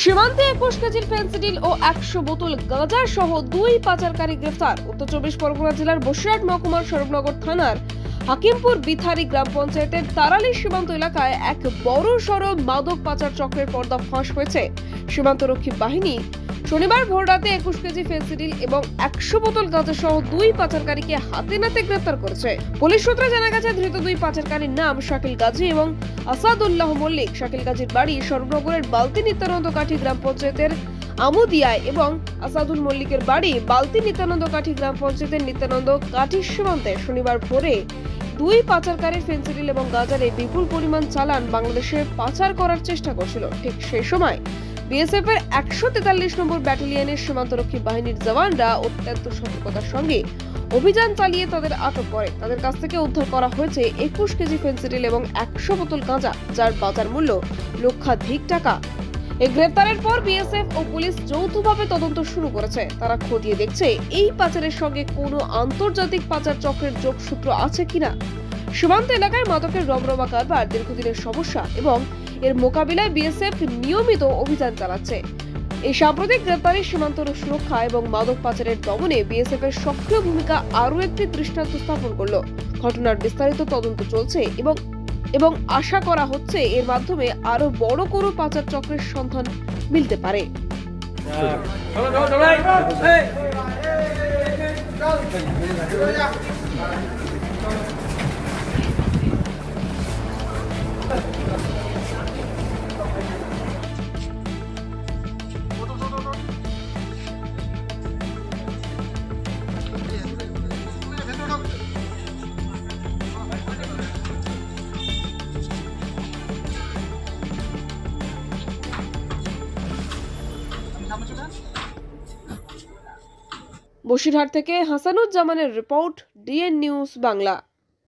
সীমান্তে 21 কেজির ফেন্সিডিল ও 100 বোতল গাঁজা সহ 2 পাচারকারী গ্রেফতার। উত্তর 24 পরগনা জেলার বসিরহাট মহকুমার সরবনগর থানার হাকিমপুর বিথারি গ্রাম পঞ্চায়েতের তারালি সীমান্ত এলাকায় এক বড় সড় মাদক পাচার চক্রের পর্দা ফাঁস হয়েছে। সীমান্তরক্ষী বাহিনী শনিবার ভোররাতে 21 কেজি ফেন্সিডিল এবং 100 বোতল গাঁজা সহ 2 পাচারকারীকে হাতে নাতে গ্রেফতার করেছে। পুলিশ সূত্রে জানা গেছে, ধৃত 2 পাচারকারীর নাম শাকিল গাজী এবং আসাদুল্লাহ মল্লিক। শাকিল গাজীর বাড়ি সরবনগরের বালতি নিত্যানন্দ কাঠি গ্রাম পঞ্চায়েতের আমুদিয়ায় এবং আসাদুল মল্লিকের বাড়ি বালতি নিত্যানন্দ কাঠি গ্রাম পঞ্চায়েতের নিত্যানন্দ কাঠি সীমান্তে। শনিবার ভোরে 2 পাচারকারী ফেন্সিডিল এবং গাঁজার এই বিপুল পরিমাণ চালান বাংলাদেশে পাচার করার চেষ্টা করছিল। ঠিক সেই সময় বিএসএফ এর 143 নম্বর ব্যাটালিয়নের সীমান্তরক্ষী বাহিনীর জওয়ানরা অত্যন্ত সতর্কতার সঙ্গে অভিযান চালিয়ে তাদের আটক করে। তাদের কাছ থেকে উদ্ধার করা হয়েছে 21 কেজি ফেন্সিডিল এবং 100 বোতল গাঁজা, যার বাজার মূল্য লক্ষাধিক টাকা। এই গ্রেফতারের পর বিএসএফ ও পুলিশ যৌথভাবে তদন্ত শুরু করেছে। তারা খতিয়ে দেখছে এই পাচারের সঙ্গে কোনো আন্তর্জাতিক পাচার চক্রের যোগসূত্র আছে কিনা। সীমান্ত এলাকায় মাদকের রমরমা কারবার দীর্ঘদিনের সমস্যা এবং এর মোকাবিলায় বিএসএফ নিয়মিত অভিযান চালাচ্ছে। এই সাম্প্রতিক গ্রেফতারি সীমান্ত সুরক্ষা এবং মাদক পাচারের দমনে বিএসএফ এর সক্রিয় ভূমিকা আরও একটি দৃষ্টান্ত স্থাপন করলো। ঘটনার বিস্তারিত তদন্ত চলছে এবং আশা করা হচ্ছে এর মাধ্যমে আরো বড় কোনো পাচার চক্রের সন্ধান মিলতে পারে। বসিরহাট থেকে হাসানুজ্জামানের রিপোর্ট, ডিএন নিউজ বাংলা।